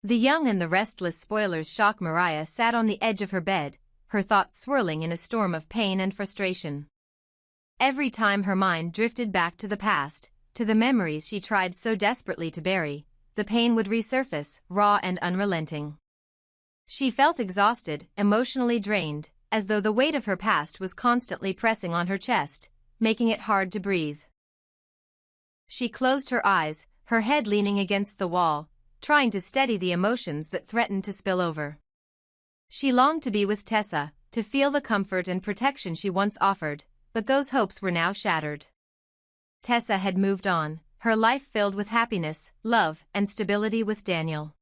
The young and the restless Spoilers Shock Mariah sat on the edge of her bed, her thoughts swirling in a storm of pain and frustration. Every time her mind drifted back to the past, to the memories she tried so desperately to bury, the pain would resurface, raw and unrelenting. She felt exhausted, emotionally drained, as though the weight of her past was constantly pressing on her chest, making it hard to breathe. She closed her eyes, her head leaning against the wall, trying to steady the emotions that threatened to spill over. She longed to be with Tessa, to feel the comfort and protection she once offered, but those hopes were now shattered. Tessa had moved on, her life filled with happiness, love, and stability with Daniel.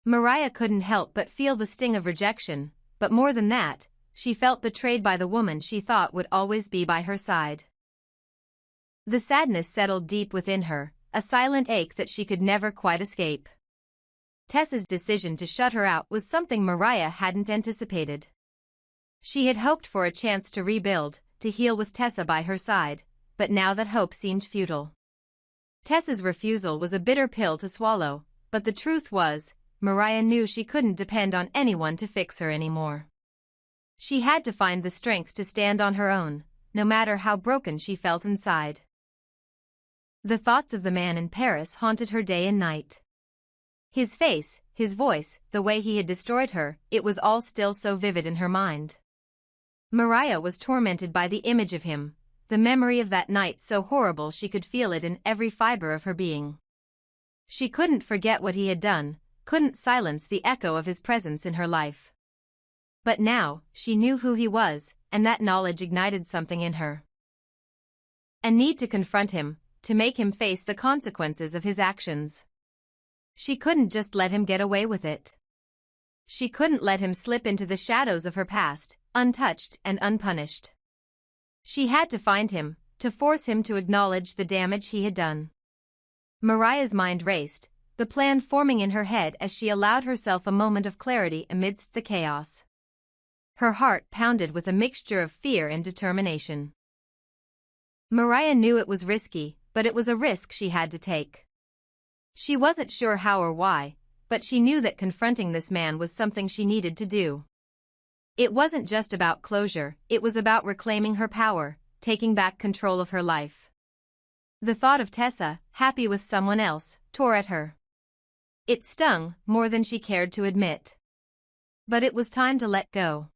Mariah couldn't help but feel the sting of rejection, but more than that, she felt betrayed by the woman she thought would always be by her side. The sadness settled deep within her, a silent ache that she could never quite escape. Tessa's decision to shut her out was something Mariah hadn't anticipated. She had hoped for a chance to rebuild, to heal with Tessa by her side, but now that hope seemed futile. Tessa's refusal was a bitter pill to swallow, but the truth was, Mariah knew she couldn't depend on anyone to fix her anymore. She had to find the strength to stand on her own, no matter how broken she felt inside. The thoughts of the man in Paris haunted her day and night. His face, his voice, the way he had destroyed her, it was all still so vivid in her mind. Mariah was tormented by the image of him, the memory of that night so horrible she could feel it in every fiber of her being. She couldn't forget what he had done, couldn't silence the echo of his presence in her life. But now, she knew who he was, and that knowledge ignited something in her. A need to confront him, to make him face the consequences of his actions. She couldn't just let him get away with it. She couldn't let him slip into the shadows of her past, untouched and unpunished. She had to find him, to force him to acknowledge the damage he had done. Mariah's mind raced, the plan forming in her head as she allowed herself a moment of clarity amidst the chaos. Her heart pounded with a mixture of fear and determination. Mariah knew it was risky, but it was a risk she had to take. She wasn't sure how or why, but she knew that confronting this man was something she needed to do. It wasn't just about closure, it was about reclaiming her power, taking back control of her life. The thought of Tessa, happy with someone else, tore at her. It stung, more than she cared to admit. But it was time to let go.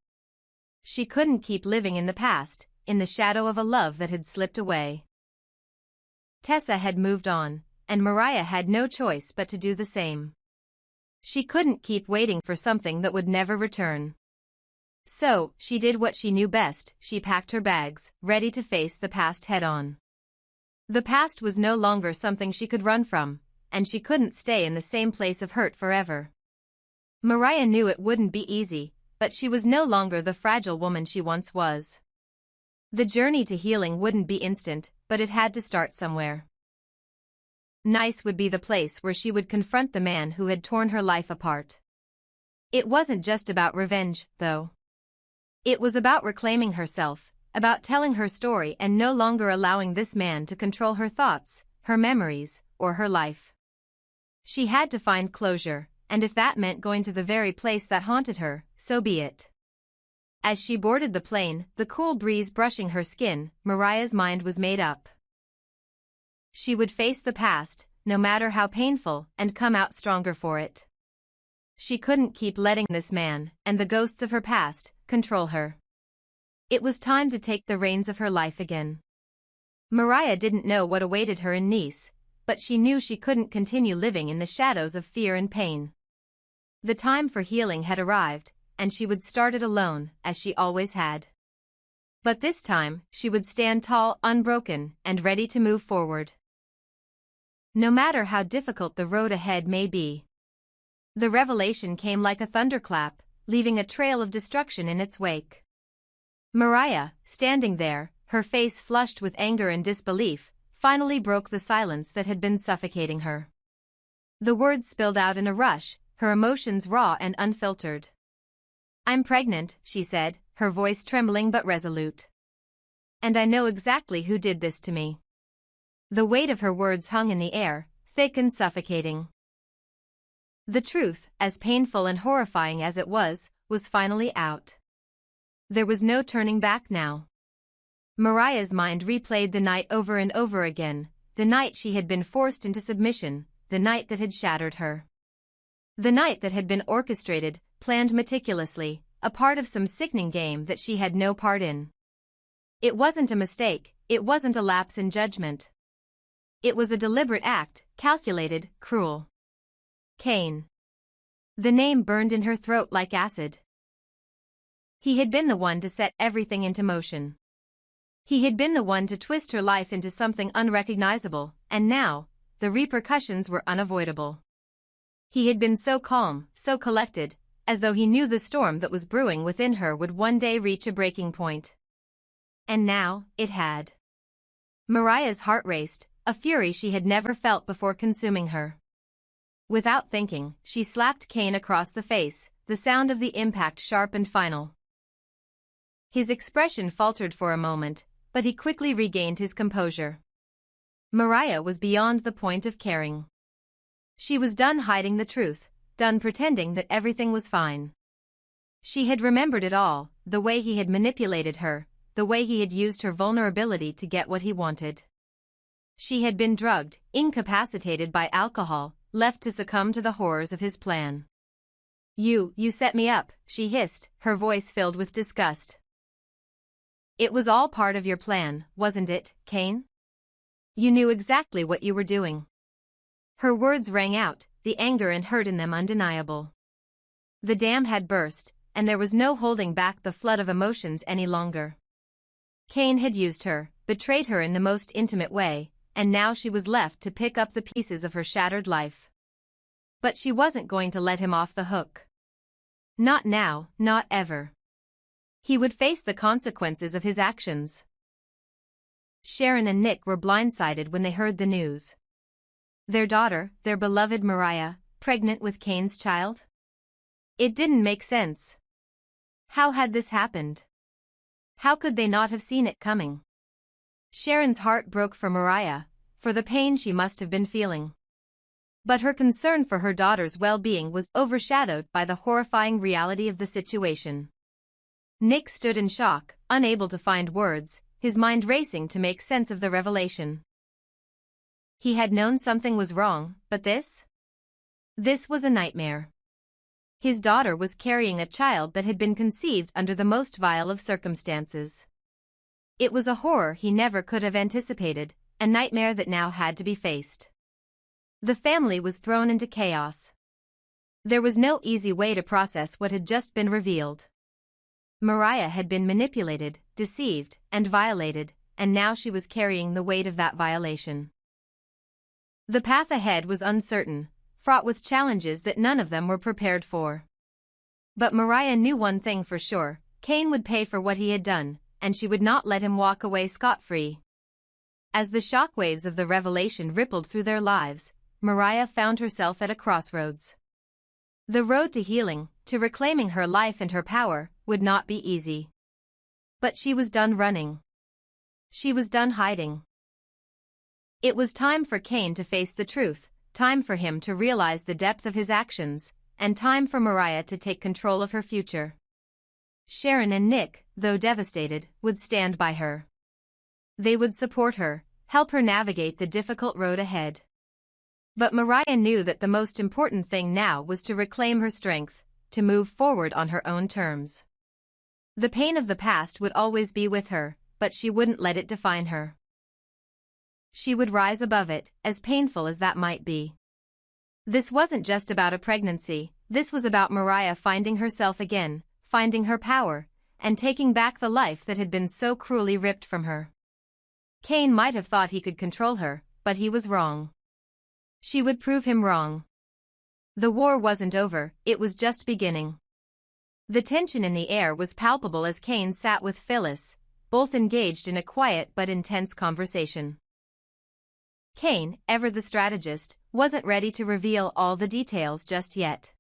She couldn't keep living in the past, in the shadow of a love that had slipped away. Tessa had moved on, and Mariah had no choice but to do the same. She couldn't keep waiting for something that would never return. So, she did what she knew best, she packed her bags, ready to face the past head-on. The past was no longer something she could run from, and she couldn't stay in the same place of hurt forever. Mariah knew it wouldn't be easy, but she was no longer the fragile woman she once was. The journey to healing wouldn't be instant, but it had to start somewhere. Nice would be the place where she would confront the man who had torn her life apart. It wasn't just about revenge, though. It was about reclaiming herself, about telling her story and no longer allowing this man to control her thoughts, her memories, or her life. She had to find closure, and if that meant going to the very place that haunted her, so be it. As she boarded the plane, the cool breeze brushing her skin, Mariah's mind was made up. She would face the past, no matter how painful, and come out stronger for it. She couldn't keep letting this man, and the ghosts of her past, control her. It was time to take the reins of her life again. Mariah didn't know what awaited her in Nice, but she knew she couldn't continue living in the shadows of fear and pain. The time for healing had arrived, and she would start it alone, as she always had. But this time, she would stand tall, unbroken, and ready to move forward. No matter how difficult the road ahead may be. The revelation came like a thunderclap, leaving a trail of destruction in its wake. Mariah, standing there, her face flushed with anger and disbelief, finally broke the silence that had been suffocating her. The words spilled out in a rush, her emotions raw and unfiltered. "I'm pregnant," she said, her voice trembling but resolute. "And I know exactly who did this to me." The weight of her words hung in the air, thick and suffocating. The truth, as painful and horrifying as it was finally out. There was no turning back now. Mariah's mind replayed the night over and over again, the night she had been forced into submission, the night that had shattered her. The night that had been orchestrated, planned meticulously, a part of some sickening game that she had no part in. It wasn't a mistake, it wasn't a lapse in judgment. It was a deliberate act, calculated, cruel. Cain. The name burned in her throat like acid. He had been the one to set everything into motion. He had been the one to twist her life into something unrecognizable, and now, the repercussions were unavoidable. He had been so calm, so collected, as though he knew the storm that was brewing within her would one day reach a breaking point. And now, it had. Mariah's heart raced, a fury she had never felt before consuming her. Without thinking, she slapped Cain across the face, the sound of the impact sharp and final. His expression faltered for a moment, but he quickly regained his composure. Mariah was beyond the point of caring. She was done hiding the truth, done pretending that everything was fine. She had remembered it all, the way he had manipulated her, the way he had used her vulnerability to get what he wanted. She had been drugged, incapacitated by alcohol, left to succumb to the horrors of his plan. You set me up," she hissed, her voice filled with disgust. "It was all part of your plan, wasn't it, Cain? You knew exactly what you were doing." Her words rang out, the anger and hurt in them undeniable. The dam had burst, and there was no holding back the flood of emotions any longer. Cain had used her, betrayed her in the most intimate way, and now she was left to pick up the pieces of her shattered life. But she wasn't going to let him off the hook. Not now, not ever. He would face the consequences of his actions. Sharon and Nick were blindsided when they heard the news. Their daughter, their beloved Mariah, pregnant with Cain's child? It didn't make sense. How had this happened? How could they not have seen it coming? Sharon's heart broke for Mariah, for the pain she must have been feeling. But her concern for her daughter's well-being was overshadowed by the horrifying reality of the situation. Nick stood in shock, unable to find words, his mind racing to make sense of the revelation. He had known something was wrong, but this? This was a nightmare. His daughter was carrying a child that had been conceived under the most vile of circumstances. It was a horror he never could have anticipated, a nightmare that now had to be faced. The family was thrown into chaos. There was no easy way to process what had just been revealed. Mariah had been manipulated, deceived, and violated, and now she was carrying the weight of that violation. The path ahead was uncertain, fraught with challenges that none of them were prepared for. But Mariah knew one thing for sure: Cain would pay for what he had done, and she would not let him walk away scot-free. As the shockwaves of the revelation rippled through their lives, Mariah found herself at a crossroads. The road to healing, to reclaiming her life and her power, would not be easy. But she was done running. She was done hiding. It was time for Cain to face the truth, time for him to realize the depth of his actions, and time for Mariah to take control of her future. Sharon and Nick, though devastated, would stand by her. They would support her, help her navigate the difficult road ahead. But Mariah knew that the most important thing now was to reclaim her strength, to move forward on her own terms. The pain of the past would always be with her, but she wouldn't let it define her. She would rise above it, as painful as that might be. This wasn't just about a pregnancy, this was about Mariah finding herself again, finding her power, and taking back the life that had been so cruelly ripped from her. Cain might have thought he could control her, but he was wrong. She would prove him wrong. The war wasn't over, it was just beginning. The tension in the air was palpable as Cain sat with Phyllis, both engaged in a quiet but intense conversation. Cain, ever the strategist, wasn't ready to reveal all the details just yet.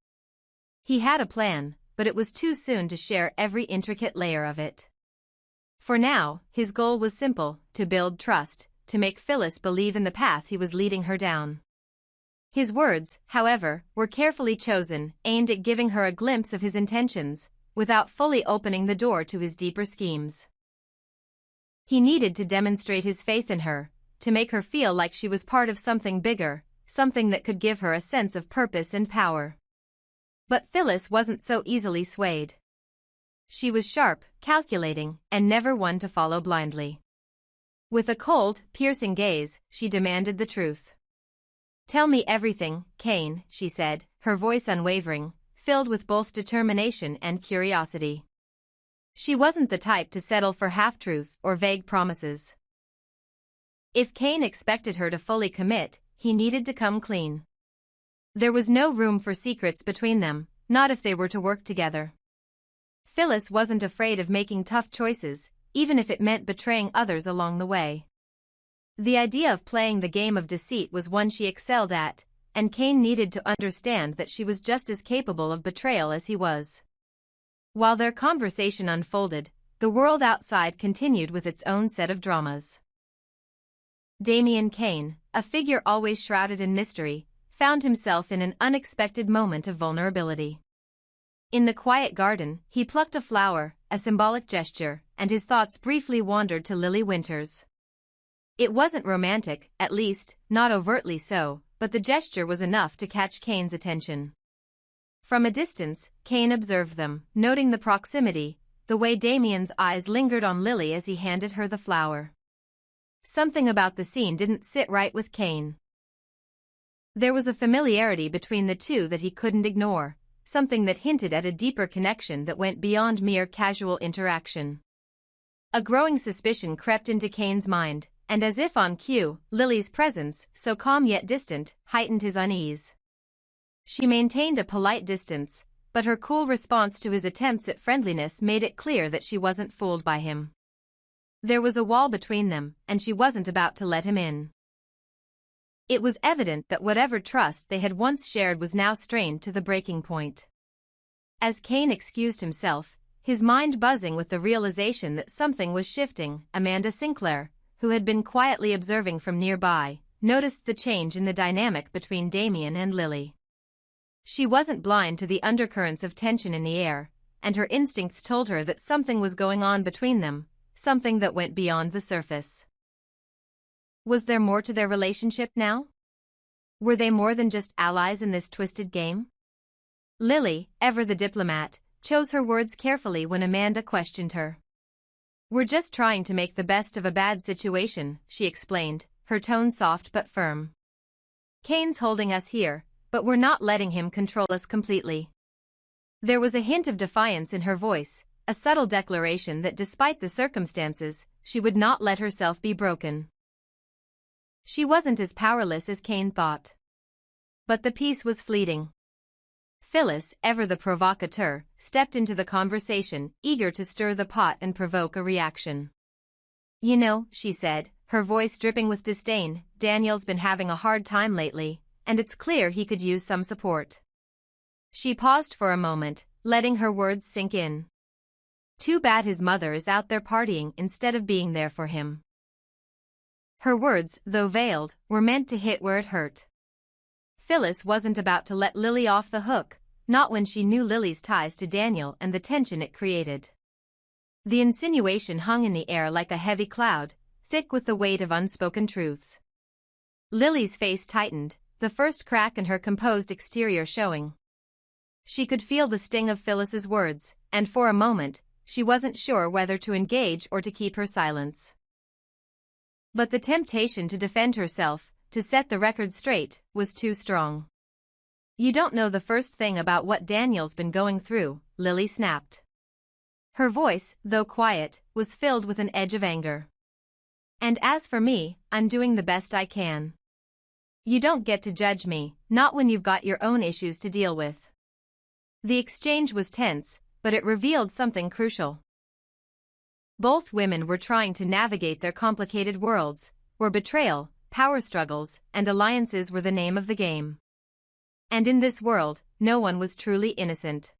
He had a plan, but it was too soon to share every intricate layer of it. For now, his goal was simple: to build trust, to make Phyllis believe in the path he was leading her down. His words, however, were carefully chosen, aimed at giving her a glimpse of his intentions, without fully opening the door to his deeper schemes. He needed to demonstrate his faith in her, to make her feel like she was part of something bigger, something that could give her a sense of purpose and power. But Phyllis wasn't so easily swayed. She was sharp, calculating, and never one to follow blindly. With a cold, piercing gaze, she demanded the truth. "Tell me everything, Cain," she said, her voice unwavering, filled with both determination and curiosity. She wasn't the type to settle for half-truths or vague promises. If Cain expected her to fully commit, he needed to come clean. There was no room for secrets between them, not if they were to work together. Phyllis wasn't afraid of making tough choices, even if it meant betraying others along the way. The idea of playing the game of deceit was one she excelled at, and Cain needed to understand that she was just as capable of betrayal as he was. While their conversation unfolded, the world outside continued with its own set of dramas. Damien Cain, a figure always shrouded in mystery, found himself in an unexpected moment of vulnerability. In the quiet garden, he plucked a flower, a symbolic gesture, and his thoughts briefly wandered to Lily Winters. It wasn't romantic, at least, not overtly so, but the gesture was enough to catch Cain's attention. From a distance, Cain observed them, noting the proximity, the way Damien's eyes lingered on Lily as he handed her the flower. Something about the scene didn't sit right with Cain. There was a familiarity between the two that he couldn't ignore, something that hinted at a deeper connection that went beyond mere casual interaction. A growing suspicion crept into Cain's mind, and as if on cue, Lily's presence, so calm yet distant, heightened his unease. She maintained a polite distance, but her cool response to his attempts at friendliness made it clear that she wasn't fooled by him. There was a wall between them, and she wasn't about to let him in. It was evident that whatever trust they had once shared was now strained to the breaking point. As Cain excused himself, his mind buzzing with the realization that something was shifting, Amanda Sinclair, who had been quietly observing from nearby, noticed the change in the dynamic between Damien and Lily. She wasn't blind to the undercurrents of tension in the air, and her instincts told her that something was going on between them, something that went beyond the surface. Was there more to their relationship now? Were they more than just allies in this twisted game? Lily, ever the diplomat, chose her words carefully when Amanda questioned her. "We're just trying to make the best of a bad situation," she explained, her tone soft but firm. "Cain's holding us here, but we're not letting him control us completely." There was a hint of defiance in her voice, a subtle declaration that despite the circumstances, she would not let herself be broken. She wasn't as powerless as Cain thought. But the peace was fleeting. Phyllis, ever the provocateur, stepped into the conversation, eager to stir the pot and provoke a reaction. "You know," she said, her voice dripping with disdain, "Daniel's been having a hard time lately, and it's clear he could use some support." She paused for a moment, letting her words sink in. Too bad his mother is out there partying instead of being there for him. Her words, though veiled, were meant to hit where it hurt. Phyllis wasn't about to let Lily off the hook, not when she knew Lily's ties to Daniel and the tension it created. The insinuation hung in the air like a heavy cloud, thick with the weight of unspoken truths. Lily's face tightened, the first crack in her composed exterior showing. She could feel the sting of Phyllis's words, and for a moment, she wasn't sure whether to engage or to keep her silence. But the temptation to defend herself, to set the record straight, was too strong. "You don't know the first thing about what Daniel's been going through," Lily snapped. Her voice, though quiet, was filled with an edge of anger. "And as for me, I'm doing the best I can. You don't get to judge me, not when you've got your own issues to deal with." The exchange was tense, but it revealed something crucial. Both women were trying to navigate their complicated worlds, where betrayal, power struggles, and alliances were the name of the game. And in this world, no one was truly innocent.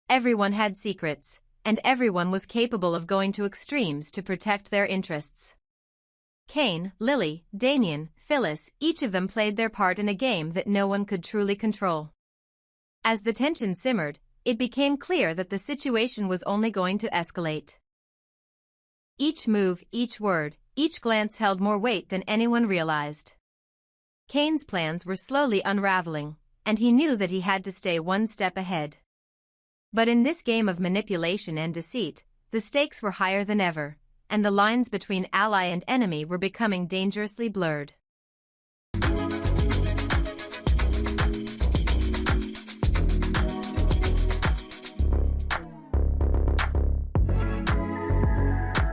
Everyone had secrets, and everyone was capable of going to extremes to protect their interests. Cain, Lily, Damien, Phyllis, each of them played their part in a game that no one could truly control. As the tension simmered, it became clear that the situation was only going to escalate. Each move, each word, each glance held more weight than anyone realized. Cain's plans were slowly unraveling, and he knew that he had to stay one step ahead. But in this game of manipulation and deceit, the stakes were higher than ever, and the lines between ally and enemy were becoming dangerously blurred.